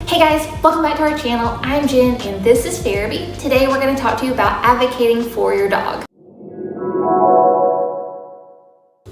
Hey guys, welcome back to our channel. I'm Jen and this is Therapy. Today we're going to talk to you about advocating for your dog.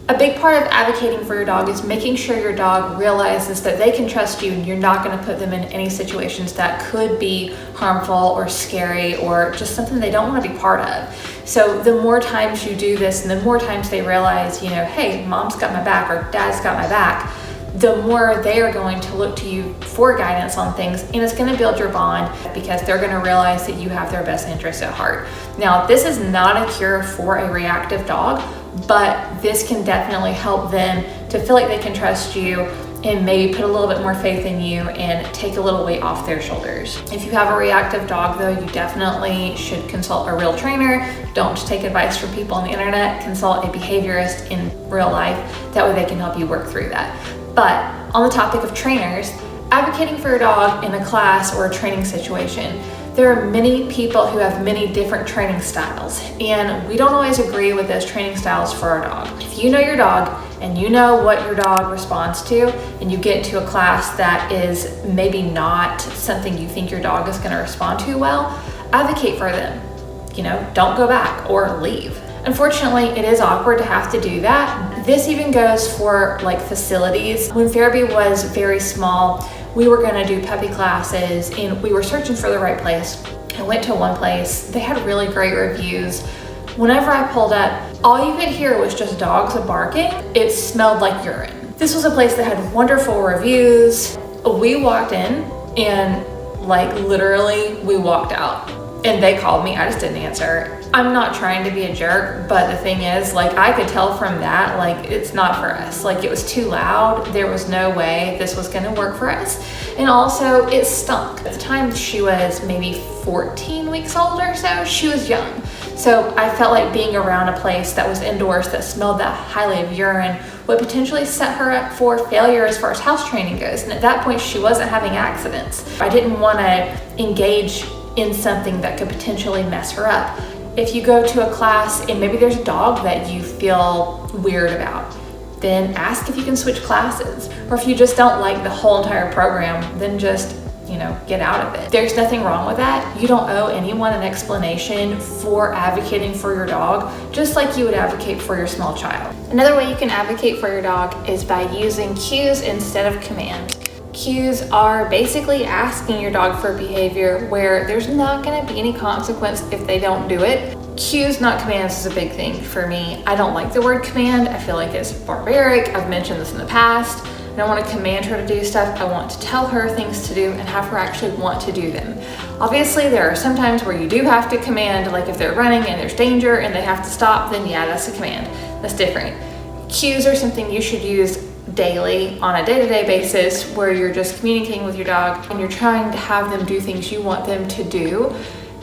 A big part of advocating for your dog is making sure your dog realizes that they can trust you and you're not going to put them in any situations that could be harmful or scary or just something they don't want to be part of. So the more times you do this and the more times they realize, hey, mom's got my back or dad's got my back, the more they are going to look to you for guidance on things, and it's going to build your bond because they're going to realize that you have their best interests at heart. Now, this is not a cure for a reactive dog, but this can definitely help them to feel like they can trust you and maybe put a little bit more faith in you and take a little weight off their shoulders. If you have a reactive dog though, you definitely should consult a real trainer. Don't take advice from people on the internet. Consult a behaviorist in real life. That way they can help you work through that. But on the topic of trainers, advocating for your dog in a class or a training situation, there are many people who have many different training styles, and we don't always agree with those training styles for our dog. If you know your dog and you know what your dog responds to, and you get into a class that is maybe not something you think your dog is going to respond to well, advocate for them. Don't go back or leave. Unfortunately, it is awkward to have to do that. This even goes for facilities. When Therapy was very small, we were gonna do puppy classes and we were searching for the right place. I went to one place, they had really great reviews. Whenever I pulled up, all you could hear was just dogs barking. It smelled like urine. This was a place that had wonderful reviews. We walked in and literally we walked out. And they called me, I just didn't answer. I'm not trying to be a jerk, but the thing is, I could tell from that, it's not for us. It was too loud. There was no way this was gonna work for us. And also, it stunk. At the time, she was maybe 14 weeks old or so. She was young. So I felt like being around a place that was indoors that smelled that highly of urine would potentially set her up for failure as far as house training goes. And at that point, she wasn't having accidents. I didn't wanna engage in something that could potentially mess her up. If you go to a class and maybe there's a dog that you feel weird about, then ask if you can switch classes. Or if you just don't like the whole entire program, then just get out of it. There's nothing wrong with that. You don't owe anyone an explanation for advocating for your dog, just like you would advocate for your small child. Another way you can advocate for your dog is by using cues instead of commands. Cues are basically asking your dog for behavior where there's not going to be any consequence if they don't do it. Cues, not commands, is a big thing for me. I don't like the word command. I feel like it's barbaric. I've mentioned this in the past. I don't want to command her to do stuff. I want to tell her things to do and have her actually want to do them. Obviously, there are some times where you do have to command, like if they're running and there's danger and they have to stop, then yeah, that's a command. That's different. Cues are something you should use daily on a day-to-day basis where you're just communicating with your dog and you're trying to have them do things you want them to do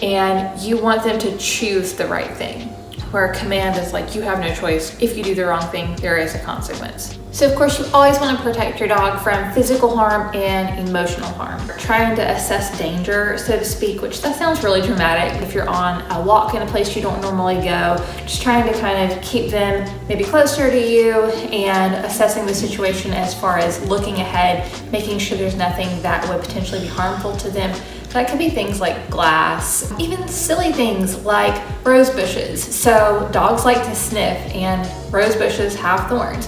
and you want them to choose the right thing. Where a command is you have no choice. If you do the wrong thing, there is a consequence. So of course you always want to protect your dog from physical harm and emotional harm. Trying to assess danger, so to speak, which that sounds really dramatic if you're on a walk in a place you don't normally go, just trying to kind of keep them maybe closer to you and assessing the situation as far as looking ahead, making sure there's nothing that would potentially be harmful to them. That could be things like glass, even silly things like rose bushes. So dogs like to sniff and rose bushes have thorns.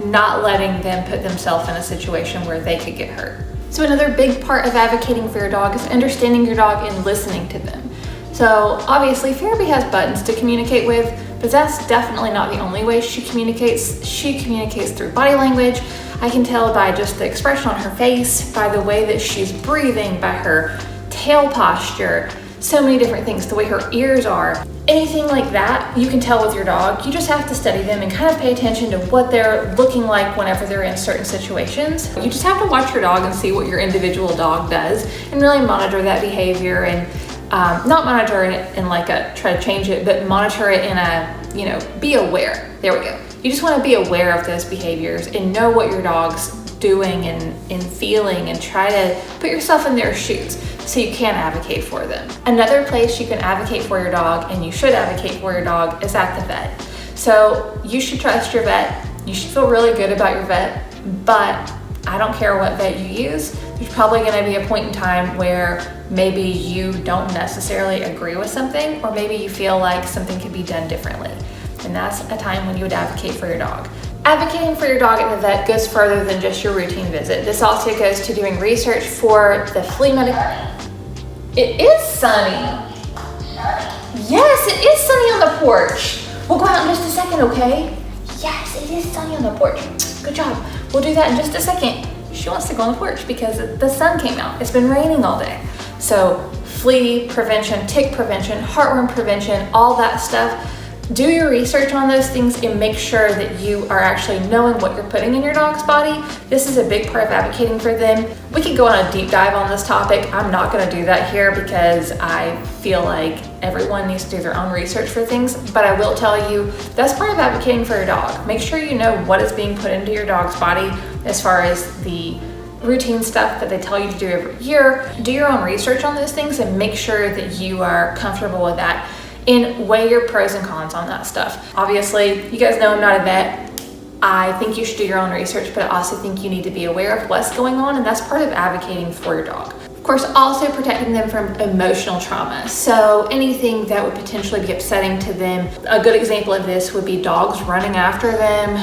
Not letting them put themselves in a situation where they could get hurt. So another big part of advocating for your dog is understanding your dog and listening to them. So obviously Therapy has buttons to communicate with, but that's definitely not the only way she communicates. She communicates through body language. I can tell by just the expression on her face, by the way that she's breathing, by her tail posture, so many different things, the way her ears are. Anything like that, you can tell with your dog. You just have to study them and kind of pay attention to what they're looking like whenever they're in certain situations. You just have to watch your dog and see what your individual dog does and really monitor that behavior and not monitor it in try to change it, but monitor it in a, be aware. There we go. You just want to be aware of those behaviors and know what your dog's doing and feeling and try to put yourself in their shoes so you can advocate for them. Another place you can advocate for your dog, and you should advocate for your dog, is at the vet. So you should trust your vet. You should feel really good about your vet, but I don't care what vet you use. There's probably gonna be a point in time where maybe you don't necessarily agree with something, or maybe you feel like something could be done differently. And that's a time when you would advocate for your dog. Advocating for your dog at the vet goes further than just your routine visit. This also goes to doing research for the flea medication. It is sunny. Yes, it is sunny on the porch. We'll go out in just a second, okay? Yes, it is sunny on the porch. Good job. We'll do that in just a second. She wants to go on the porch because the sun came out. It's been raining all day. So flea prevention, tick prevention, heartworm prevention, all that stuff. Do your research on those things and make sure that you are actually knowing what you're putting in your dog's body. This is a big part of advocating for them. We could go on a deep dive on this topic. I'm not gonna do that here because I feel like everyone needs to do their own research for things, but I will tell you that's part of advocating for your dog. Make sure you know what is being put into your dog's body as far as the routine stuff that they tell you to do every year. Do your own research on those things and make sure that you are comfortable with that. And weigh your pros and cons on that stuff. Obviously, you guys know I'm not a vet. I think you should do your own research, but I also think you need to be aware of what's going on, and that's part of advocating for your dog. Of course, also protecting them from emotional trauma. So anything that would potentially be upsetting to them. A good example of this would be dogs running after them.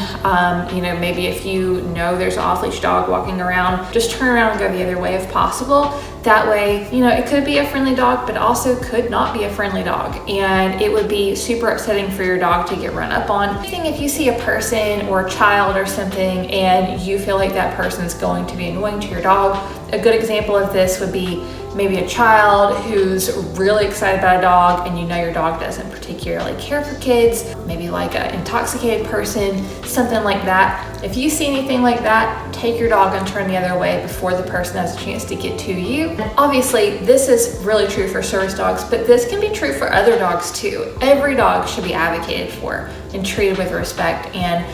Maybe if you know there's an off-leash dog walking around, just turn around and go the other way if possible. That way, it could be a friendly dog, but also could not be a friendly dog. And it would be super upsetting for your dog to get run up on. If you see a person or a child or something and you feel like that person's going to be annoying to your dog, a good example of this would be maybe a child who's really excited about a dog and you know your dog doesn't particularly care for kids, maybe like an intoxicated person, something like that. If you see anything like that, take your dog and turn the other way before the person has a chance to get to you. And obviously, this is really true for service dogs, but this can be true for other dogs too. Every dog should be advocated for and treated with respect and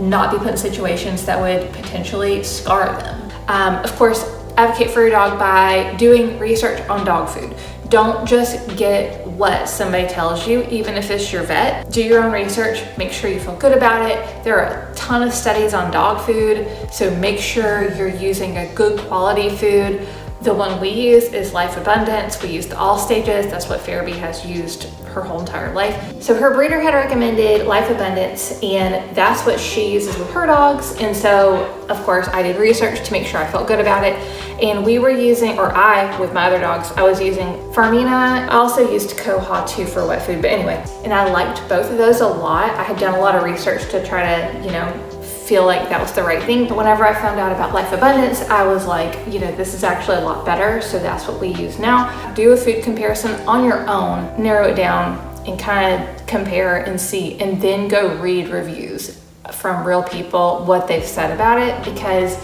not be put in situations that would potentially scar them. Of course, advocate for your dog by doing research on dog food. Don't just get what somebody tells you, even if it's your vet. Do your own research, make sure you feel good about it. There are a ton of studies on dog food, so make sure you're using a good quality food. The one we use is Life Abundance. We use the All Stages. That's what Fairby has used her whole entire life. So her breeder had recommended Life Abundance, and that's what she uses with her dogs. And so, of course, I did research to make sure I felt good about it. And we were using, with my other dogs, I was using Farmina. I also used Koha too for wet food, but anyway. And I liked both of those a lot. I had done a lot of research to try to, feel like that was the right thing. But whenever I found out about Life Abundance, I was like, this is actually a lot better. So that's what we use now. Do a food comparison on your own, narrow it down and kind of compare and see, and then go read reviews from real people, what they've said about it, because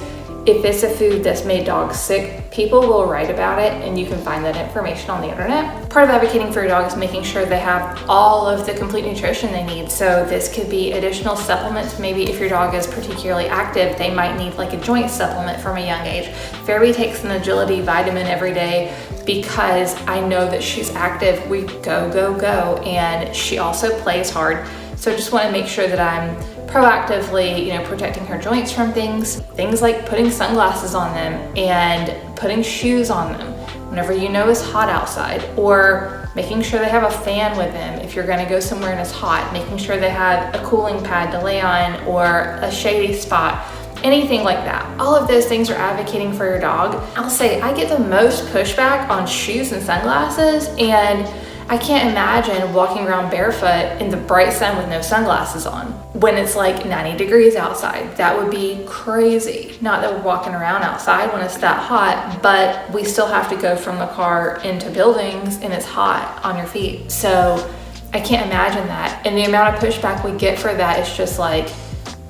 if it's a food that's made dogs sick, people will write about it and you can find that information on the internet. Part of advocating for your dog is making sure they have all of the complete nutrition they need. So this could be additional supplements. Maybe if your dog is particularly active, they might need like a joint supplement from a young age. Fairby takes an agility vitamin every day because I know that she's active. We go, go, go, and she also plays hard. So I just want to make sure that I'm proactively, protecting her joints from things like putting sunglasses on them and putting shoes on them whenever it's hot outside, or making sure they have a fan with them if you're going to go somewhere and it's hot, making sure they have a cooling pad to lay on or a shady spot, anything like that. All of those things are advocating for your dog. I'll say I get the most pushback on shoes and sunglasses, and I can't imagine walking around barefoot in the bright sun with no sunglasses on when it's like 90 degrees outside. That would be crazy. Not that we're walking around outside when it's that hot, but we still have to go from the car into buildings and it's hot on your feet. So I can't imagine that. And the amount of pushback we get for that is just like,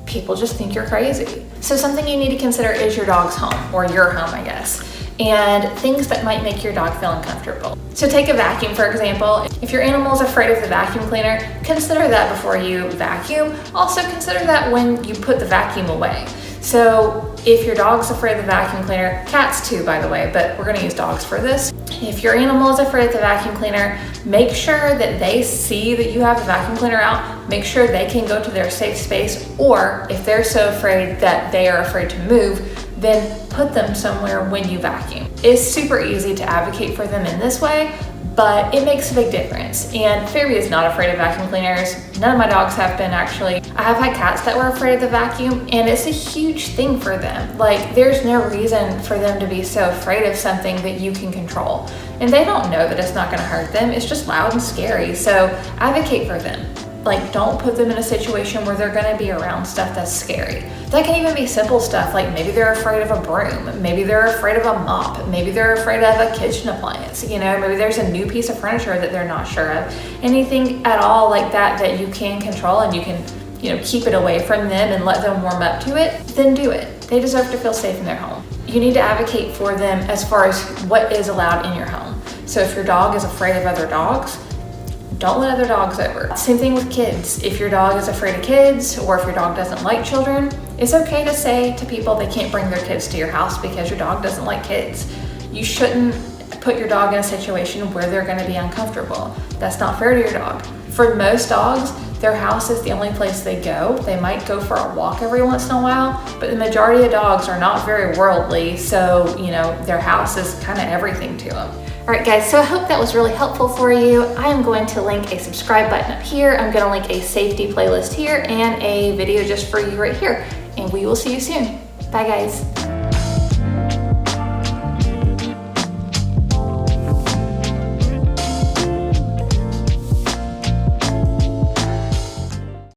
people just think you're crazy. So something you need to consider is your dog's home, or your home, I guess, and things that might make your dog feel uncomfortable. So take a vacuum, for example. If your animal is afraid of the vacuum cleaner, consider that before you vacuum. Also consider that when you put the vacuum away. So if your dog's afraid of the vacuum cleaner, cats too, by the way, but we're gonna use dogs for this. If your animal is afraid of the vacuum cleaner, make sure that they see that you have the vacuum cleaner out. Make sure they can go to their safe space, or if they're so afraid that they are afraid to move, then put them somewhere when you vacuum. It's super easy to advocate for them in this way, but it makes a big difference. And Fairby is not afraid of vacuum cleaners. None of my dogs have been, actually. I have had cats that were afraid of the vacuum, and it's a huge thing for them. Like, there's no reason for them to be so afraid of something that you can control. And they don't know that it's not gonna hurt them. It's just loud and scary. So advocate for them. Like, don't put them in a situation where they're gonna be around stuff that's scary. That can even be simple stuff, like maybe they're afraid of a broom, maybe they're afraid of a mop, maybe they're afraid of a kitchen appliance, you know, maybe there's a new piece of furniture that they're not sure of. Anything at all like that that you can control and you can, you know, keep it away from them and let them warm up to it, then do it. They deserve to feel safe in their home. You need to advocate for them as far as what is allowed in your home. So if your dog is afraid of other dogs, don't let other dogs over. Same thing with kids. If your dog is afraid of kids, or if your dog doesn't like children, it's okay to say to people they can't bring their kids to your house because your dog doesn't like kids. You shouldn't put your dog in a situation where they're gonna be uncomfortable. That's not fair to your dog. For most dogs, their house is the only place they go. They might go for a walk every once in a while, but the majority of dogs are not very worldly, so, you know, their house is kind of everything to them. All right, guys, so I hope that was really helpful for you. I am going to link a subscribe button up here. I'm gonna link a safety playlist here and a video just for you right here. And we will see you soon. Bye, guys.